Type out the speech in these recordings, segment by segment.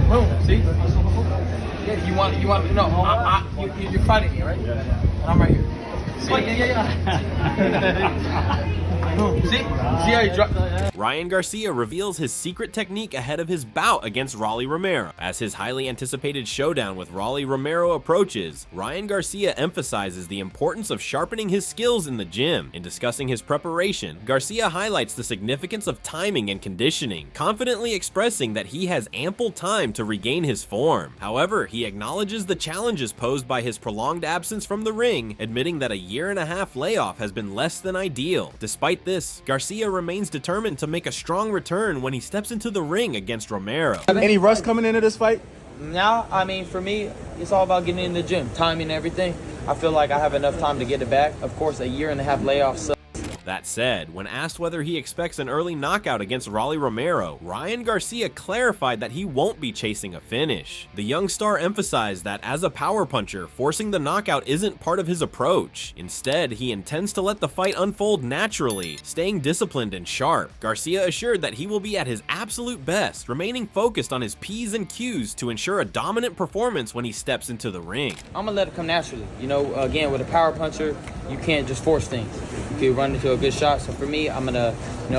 Boom. See? Yeah, you want, no, you're fighting me, right? Yeah. And I'm right here. See? Oh, yeah. Boom. See? See how you drop? Ryan Garcia reveals his secret technique ahead of his bout against Rolly Romero. As his highly anticipated showdown with Rolly Romero approaches, Ryan Garcia emphasizes the importance of sharpening his skills in the gym. In discussing his preparation, Garcia highlights the significance of timing and conditioning, confidently expressing that he has ample time to regain his form. However, he acknowledges the challenges posed by his prolonged absence from the ring, admitting that a year-and-a-half layoff has been less than ideal. Despite this, Garcia remains determined to make a strong return when he steps into the ring against Romero. Any rush coming into this fight? Now, I mean, for me, it's all about getting in the gym, timing everything. I feel like I have enough time to get it back. Of course, a year-and-a-half layoff sucks. That said, when asked whether he expects an early knockout against Rolly Romero, Ryan Garcia clarified that he won't be chasing a finish. The young star emphasized that as a power puncher, forcing the knockout isn't part of his approach. Instead, he intends to let the fight unfold naturally, staying disciplined and sharp. Garcia assured that he will be at his absolute best, remaining focused on his P's and Q's to ensure a dominant performance when he steps into the ring. I'm gonna let it come naturally. You know, again, with a power puncher, you can't just force things. You can run into a good shot. So for me, I'm gonna,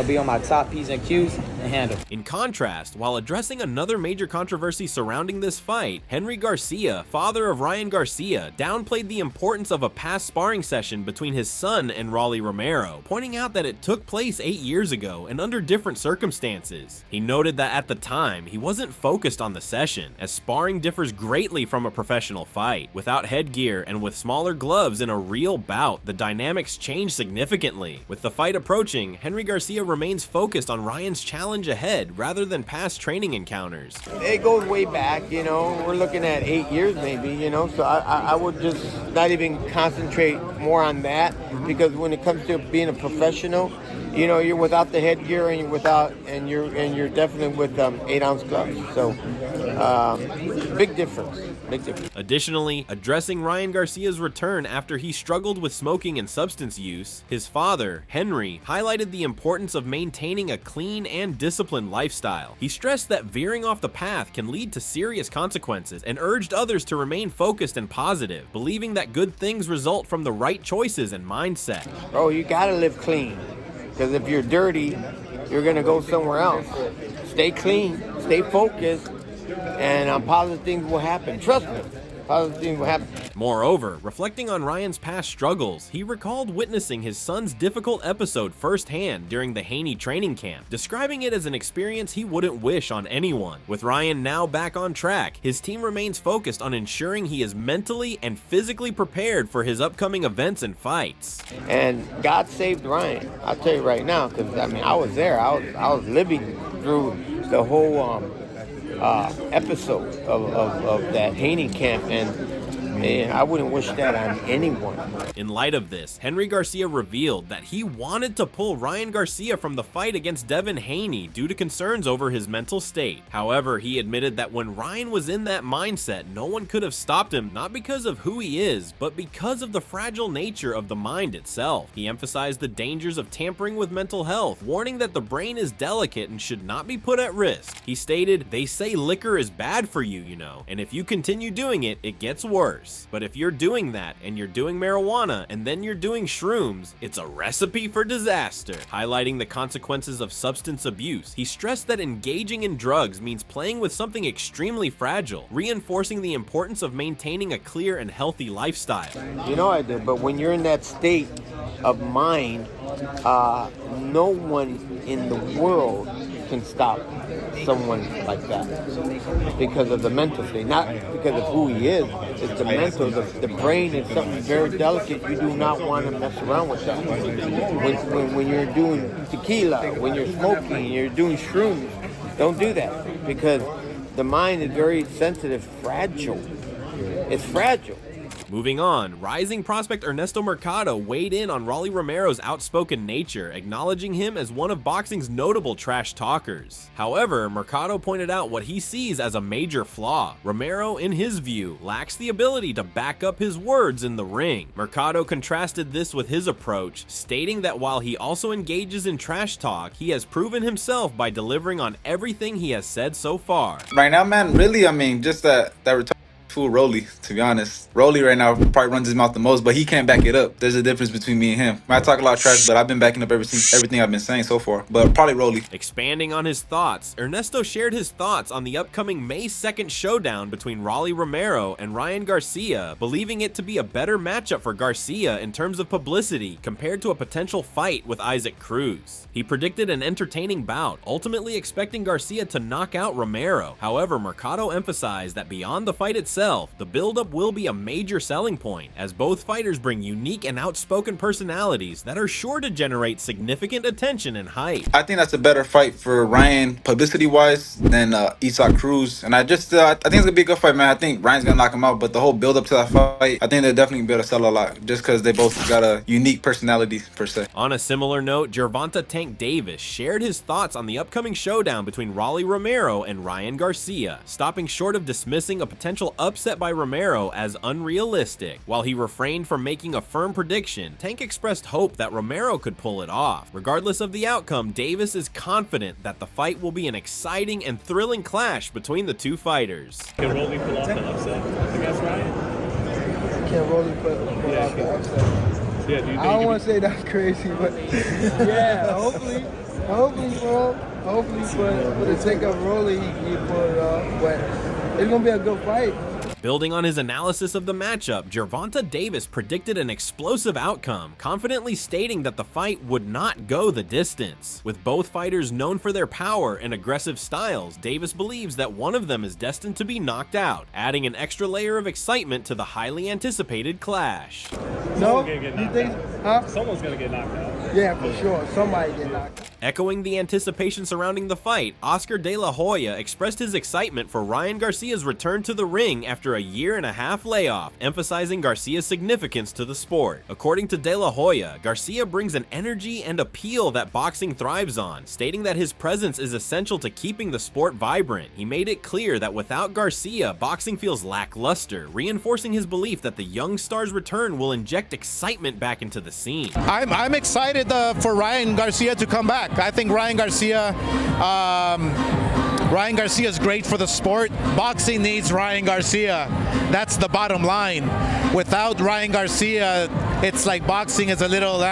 be on my top P's and Q's and handle. In contrast, while addressing another major controversy surrounding this fight, Henry Garcia, father of Ryan Garcia, downplayed the importance of a past sparring session between his son and Rolly Romero, pointing out that it took place 8 years ago and under different circumstances. He noted that at the time, he wasn't focused on the session, as sparring differs greatly from a professional fight. Without headgear and with smaller gloves in a real bout, the dynamics change significantly. With the fight approaching, Henry Garcia remains focused on Ryan's challenge ahead rather than past training encounters. It goes way back, we're looking at 8 years maybe, so I would just not even concentrate more on that, because when it comes to being a professional, you're without the headgear and you're definitely with 8-ounce gloves. So big difference. Additionally, addressing Ryan Garcia's return after he struggled with smoking and substance use, his father, Henry, highlighted the importance of maintaining a clean and disciplined lifestyle. He stressed that veering off the path can lead to serious consequences and urged others to remain focused and positive, believing that good things result from the right choices and mindset. Bro, you gotta live clean, because if you're dirty, you're gonna go somewhere else. Stay clean, stay focused, and positive things will happen. Trust me, positive things will happen. Moreover, reflecting on Ryan's past struggles, he recalled witnessing his son's difficult episode firsthand during the Haney training camp, describing it as an experience he wouldn't wish on anyone. With Ryan now back on track, his team remains focused on ensuring he is mentally and physically prepared for his upcoming events and fights. And God saved Ryan. I'll tell you right now, because I was there. I was living through the whole episode of that Haney camp, and I wouldn't wish that on anyone. In light of this, Henry Garcia revealed that he wanted to pull Ryan Garcia from the fight against Devin Haney due to concerns over his mental state. However, he admitted that when Ryan was in that mindset, no one could have stopped him, not because of who he is, but because of the fragile nature of the mind itself. He emphasized the dangers of tampering with mental health, warning that the brain is delicate and should not be put at risk. He stated, "They say liquor is bad for you, and if you continue doing it, it gets worse. But if you're doing that, and you're doing marijuana, and then you're doing shrooms, it's a recipe for disaster." Highlighting the consequences of substance abuse, he stressed that engaging in drugs means playing with something extremely fragile, reinforcing the importance of maintaining a clear and healthy lifestyle. I do, but when you're in that state of mind, no one in the world can stop someone like that because of the mental state, not because of who he is. It's the mental. The brain is something very delicate. You do not want to mess around with that. When you're doing tequila, when you're smoking, you're doing shrooms, don't do that, because the mind is very sensitive, fragile. It's fragile. Moving on, rising prospect Ernesto Mercado weighed in on Rolly Romero's outspoken nature, acknowledging him as one of boxing's notable trash talkers. However, Mercado pointed out what he sees as a major flaw. Romero, in his view, lacks the ability to back up his words in the ring. Mercado contrasted this with his approach, stating that while he also engages in trash talk, he has proven himself by delivering on everything he has said so far. Right now, man, really, I mean, just that retarded fool Rolly, to be honest. Rolly right now probably runs his mouth the most, but he can't back it up. There's a difference between me and him. I talk a lot of trash, but I've been backing up everything I've been saying so far. But probably Rolly. Expanding on his thoughts, Ernesto shared his thoughts on the upcoming May 2nd showdown between Rolly Romero and Ryan Garcia, believing it to be a better matchup for Garcia in terms of publicity compared to a potential fight with Isaac Cruz. He predicted an entertaining bout, ultimately expecting Garcia to knock out Romero. However, Mercado emphasized that beyond the fight itself, the build-up will be a major selling point, as both fighters bring unique and outspoken personalities that are sure to generate significant attention and hype. I think that's a better fight for Ryan, publicity-wise, than Isaac Cruz. And I think it's gonna be a good fight, man. I think Ryan's gonna knock him out, but the whole build-up to that fight, I think they're definitely gonna be able to sell a lot, just because they both got a unique personality, per se. On a similar note, Gervonta Tank Davis shared his thoughts on the upcoming showdown between Rolly Romero and Ryan Garcia, stopping short of dismissing a potential upset by Romero as unrealistic. While he refrained from making a firm prediction, Tank expressed hope that Romero could pull it off. Regardless of the outcome, Davis is confident that the fight will be an exciting and thrilling clash between the two fighters. Can Rolly pull off the upset against Ryan? Can't Rolly pull off the upset. Yeah, do you think I don't want to say that's crazy, but yeah, hopefully, bro. Hopefully, for the sake of Rolly, he pull it off. But it's gonna be a good fight. Building on his analysis of the matchup, Gervonta Davis predicted an explosive outcome, confidently stating that the fight would not go the distance. With both fighters known for their power and aggressive styles, Davis believes that one of them is destined to be knocked out, adding an extra layer of excitement to the highly anticipated clash. No, you think? Huh? Someone's gonna get knocked out. Yeah, for sure. Somebody get knocked out. Echoing the anticipation surrounding the fight, Oscar De La Hoya expressed his excitement for Ryan Garcia's return to the ring after a year-and-a-half layoff, emphasizing Garcia's significance to the sport. According to De La Hoya, Garcia brings an energy and appeal that boxing thrives on, stating that his presence is essential to keeping the sport vibrant. He made it clear that without Garcia, boxing feels lackluster, reinforcing his belief that the young star's return will inject excitement back into the scene. I'm excited for Ryan Garcia to come back. I think Ryan Garcia is great for the sport. Boxing needs Ryan Garcia. That's the bottom line. Without Ryan Garcia, it's like boxing is a little,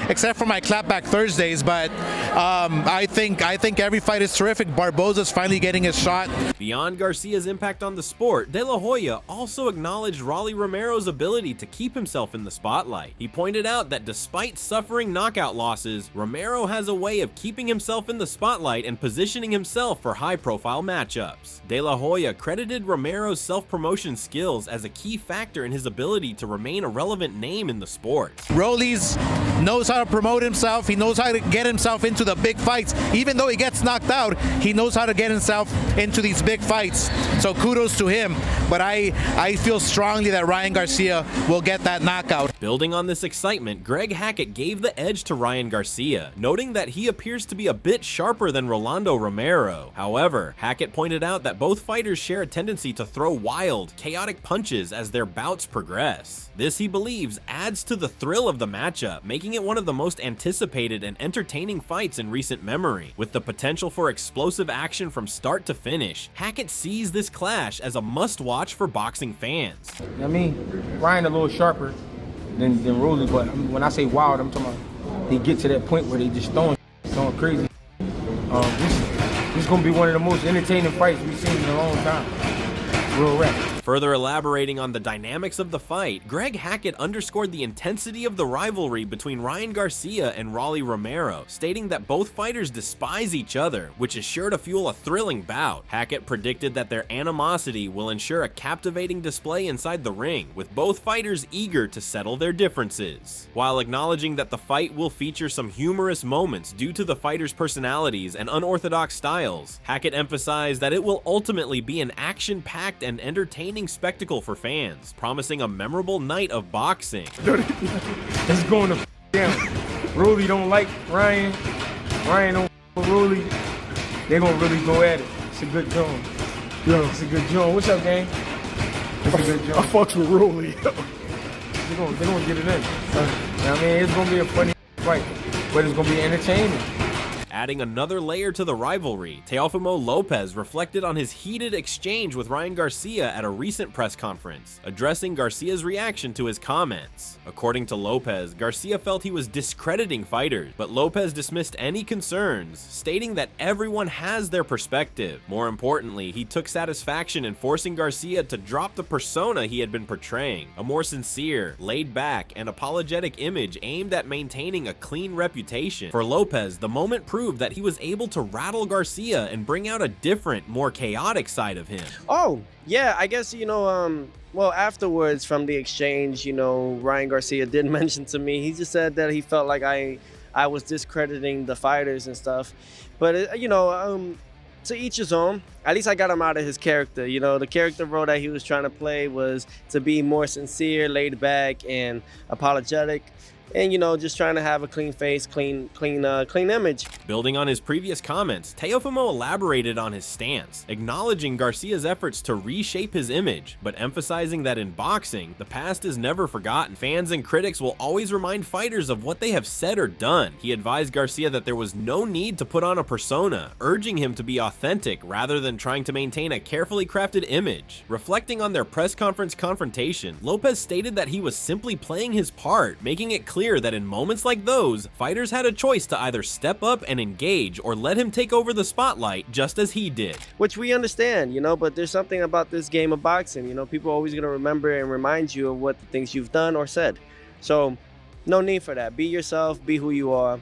except for my clapback Thursdays. But I think every fight is terrific. Barboza's finally getting his shot. Beyond Garcia's impact on the sport, De La Hoya also acknowledged Rolly Romero's ability to keep himself in the spotlight. He pointed out that despite suffering knockout losses, Romero has a way of keeping himself in the spotlight and positioning himself for high-profile matchups. De La Hoya credited Romero's self-promotion skills as a key factor in his ability to remain a relevant name in the sport. Rolly's knows how to promote himself. He knows how to get himself into the big fights. Even though he gets knocked out, he knows how to get himself into these big fights. So kudos to him. But I feel strongly that Ryan Garcia will get that knockout. Building on this excitement, Greg Hackett gave the edge to Ryan Garcia, noting that he appears to be a bit sharper than Rolando Romero. However, Hackett pointed out that both fighters share a tendency to throw wild, chaotic punches as their bouts progress. This, he believes, adds to the thrill of the matchup, making it one of the most anticipated and entertaining fights in recent memory. With the potential for explosive action from start to finish, Hackett sees this clash as a must-watch for boxing fans. I mean, Ryan a little sharper than Rolly, but when I say wild, I'm talking about they get to that point where they just throwing crazy. This is gonna be one of the most entertaining fights we've seen in a long time. Real rap. Further elaborating on the dynamics of the fight, Greg Hackett underscored the intensity of the rivalry between Ryan Garcia and Rolly Romero, stating that both fighters despise each other, which is sure to fuel a thrilling bout. Hackett predicted that their animosity will ensure a captivating display inside the ring, with both fighters eager to settle their differences. While acknowledging that the fight will feature some humorous moments due to the fighters' personalities and unorthodox styles, Hackett emphasized that it will ultimately be an action-packed packed and entertaining spectacle for fans, promising a memorable night of boxing. It's going to down. Rolly don't like Ryan. Ryan don't with Rolly. They're gonna really go at it. It's a good joint. Yo, it's a good joint. What's up, gang? It's a good joint. I fucks with Rolly. They're gonna get it in. You know what I mean, it's gonna be a funny fight, but it's gonna be entertaining. Adding another layer to the rivalry, Teofimo Lopez reflected on his heated exchange with Ryan Garcia at a recent press conference, addressing Garcia's reaction to his comments. According to Lopez, Garcia felt he was discrediting fighters, but Lopez dismissed any concerns, stating that everyone has their perspective. More importantly, he took satisfaction in forcing Garcia to drop the persona he had been portraying, a more sincere, laid-back, and apologetic image aimed at maintaining a clean reputation. For Lopez, the moment proved that he was able to rattle Garcia and bring out a different, more chaotic side of him. Oh, yeah, I guess, well, afterwards from the exchange, Ryan Garcia did mention to me, he just said that he felt like I was discrediting the fighters and stuff. But, to each his own. At least I got him out of his character. The character role that he was trying to play was to be more sincere, laid back, and apologetic. And, just trying to have a clean face, clean image. Building on his previous comments, Teofimo elaborated on his stance, acknowledging Garcia's efforts to reshape his image, but emphasizing that in boxing, the past is never forgotten. Fans and critics will always remind fighters of what they have said or done. He advised Garcia that there was no need to put on a persona, urging him to be authentic rather than trying to maintain a carefully crafted image. Reflecting on their press conference confrontation, Lopez stated that he was simply playing his part, making it clear that in moments like those, fighters had a choice to either step up and engage or let him take over the spotlight just as he did. Which we understand, but there's something about this game of boxing, people are always going to remember and remind you of what the things you've done or said. So, no need for that. Be yourself, be who you are.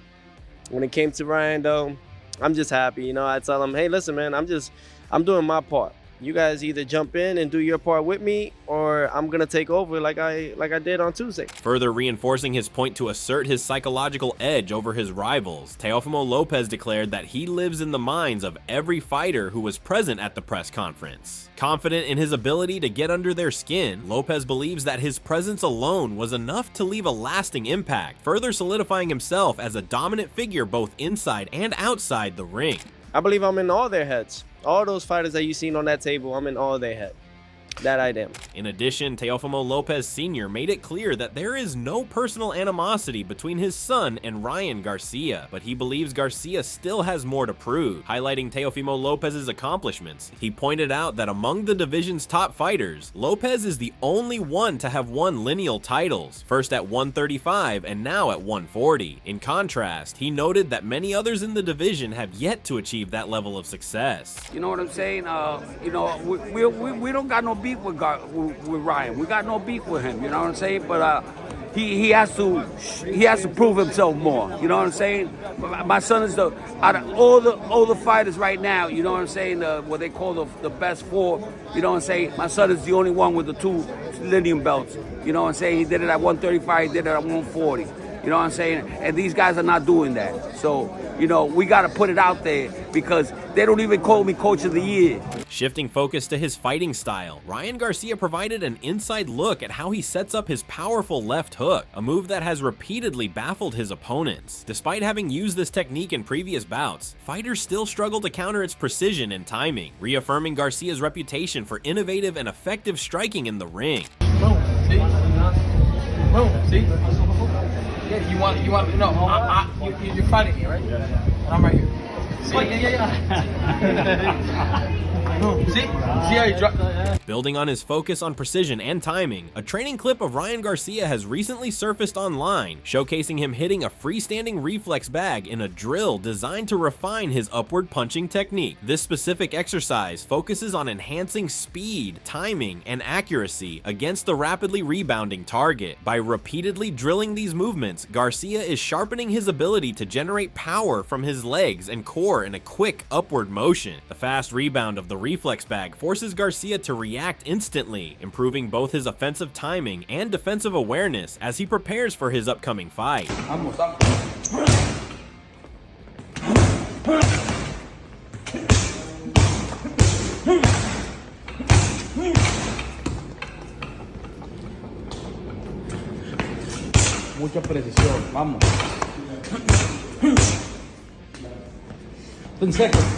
When it came to Ryan, though, I'm just happy, I tell him, hey, listen, man, I'm doing my part. You guys either jump in and do your part with me, or I'm gonna take over like I did on Tuesday. Further reinforcing his point to assert his psychological edge over his rivals, Teofimo Lopez declared that he lives in the minds of every fighter who was present at the press conference. Confident in his ability to get under their skin, Lopez believes that his presence alone was enough to leave a lasting impact, further solidifying himself as a dominant figure both inside and outside the ring. I believe I'm in all their heads. All those fighters that you've seen on that table, I'm in all their head. That I am. In addition, Teofimo Lopez Sr. made it clear that there is no personal animosity between his son and Ryan Garcia, but he believes Garcia still has more to prove. Highlighting Teofimo Lopez's accomplishments, he pointed out that among the division's top fighters, Lopez is the only one to have won lineal titles, first at 135 and now at 140. In contrast, he noted that many others in the division have yet to achieve that level of success. You know what I'm saying? We don't got no beef with Ryan. We got no beef with him. You know what I'm saying? But he has to prove himself more. You know what I'm saying? My son is out of all the fighters right now. You know what I'm saying? What they call the best four. You know what I'm saying? My son is the only one with the 2 lineal belts. You know what I'm saying? He did it at 135. He did it at 140. You know what I'm saying? And these guys are not doing that. So, we got to put it out there because they don't even call me Coach of the Year. Shifting focus to his fighting style, Ryan Garcia provided an inside look at how he sets up his powerful left hook, a move that has repeatedly baffled his opponents. Despite having used this technique in previous bouts, fighters still struggle to counter its precision and timing, reaffirming Garcia's reputation for innovative and effective striking in the ring. Boom, see? Boom, see? Yeah, you want no, you're fighting me, right? Yeah. And I'm right here. See? Oh, yeah. See how you drop? Building on his focus on precision and timing, a training clip of Ryan Garcia has recently surfaced online, showcasing him hitting a freestanding reflex bag in a drill designed to refine his upward punching technique. This specific exercise focuses on enhancing speed, timing, and accuracy against the rapidly rebounding target. By repeatedly drilling these movements, Garcia is sharpening his ability to generate power from his legs and core in a quick upward motion. The fast rebound of the reflex bag forces Garcia to react instantly, improving both his offensive timing and defensive awareness as he prepares for his upcoming fight. Mucha precisión. Vamos. 10 seconds.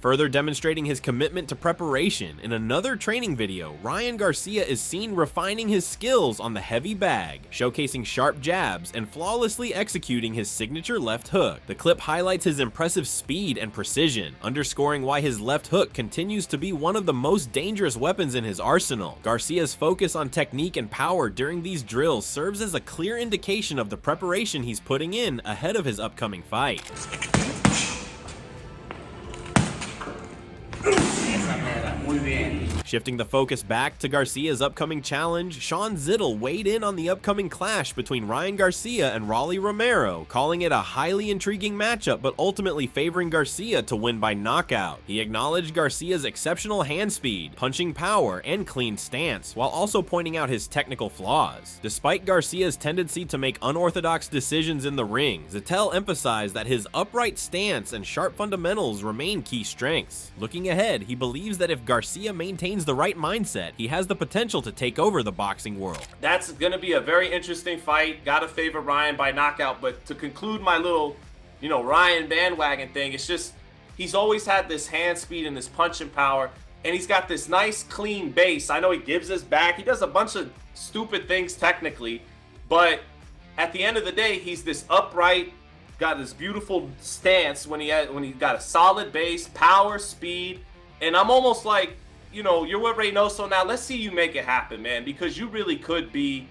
Further demonstrating his commitment to preparation, in another training video, Ryan Garcia is seen refining his skills on the heavy bag, showcasing sharp jabs and flawlessly executing his signature left hook. The clip highlights his impressive speed and precision, underscoring why his left hook continues to be one of the most dangerous weapons in his arsenal. Garcia's focus on technique and power during these drills serves as a clear indication of the preparation he's putting in ahead of his upcoming fight. Muy bien. Shifting the focus back to Garcia's upcoming challenge, Sean Zittel weighed in on the upcoming clash between Ryan Garcia and Romero, calling it a highly intriguing matchup but ultimately favoring Garcia to win by knockout. He acknowledged Garcia's exceptional hand speed, punching power, and clean stance, while also pointing out his technical flaws. Despite Garcia's tendency to make unorthodox decisions in the ring, Zittel emphasized that his upright stance and sharp fundamentals remain key strengths. Looking ahead, he believes that if Garcia maintains the right mindset, he has the potential to take over the boxing world. That's going to be a very interesting fight. Gotta favor Ryan by knockout. But to conclude my little, Ryan bandwagon thing, it's just he's always had this hand speed and this punching power, and he's got this nice clean base. I know he gives his back. He does a bunch of stupid things technically, but at the end of the day, he's this upright, got this beautiful stance when he got a solid base, power, speed, and I'm almost like, you're with Reynoso now. Let's see you make it happen, man, because you really could be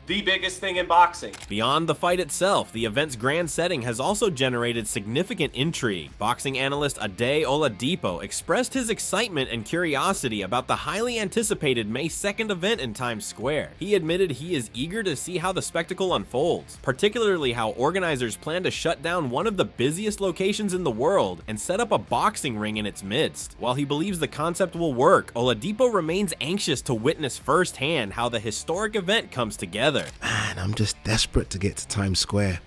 the biggest thing in boxing. Beyond the fight itself, the event's grand setting has also generated significant intrigue. Boxing analyst Ade Oladipo expressed his excitement and curiosity about the highly anticipated May 2nd event in Times Square. He admitted he is eager to see how the spectacle unfolds, particularly how organizers plan to shut down one of the busiest locations in the world and set up a boxing ring in its midst. While he believes the concept will work, Oladipo remains anxious to witness firsthand how the historic event comes together. Man, I'm just desperate to get to Times Square.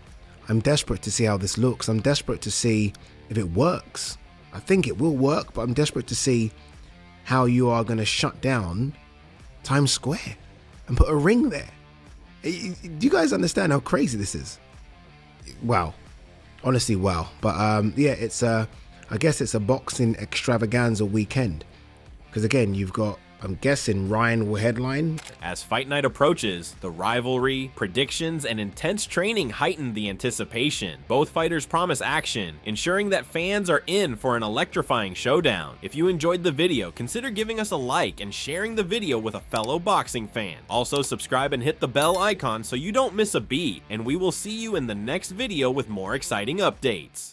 I'm desperate to see how this looks. I'm desperate to see if it works. I think it will work, but I'm desperate to see how you are going to shut down Times Square and put a ring there. Do you guys understand how crazy this is? Wow. Honestly, wow. But yeah, I guess it's a boxing extravaganza weekend. Because again, you've got, I'm guessing, Ryan will headline. As fight night approaches, the rivalry, predictions, and intense training heighten the anticipation. Both fighters promise action, ensuring that fans are in for an electrifying showdown. If you enjoyed the video, consider giving us a like and sharing the video with a fellow boxing fan. Also, subscribe and hit the bell icon so you don't miss a beat, and we will see you in the next video with more exciting updates.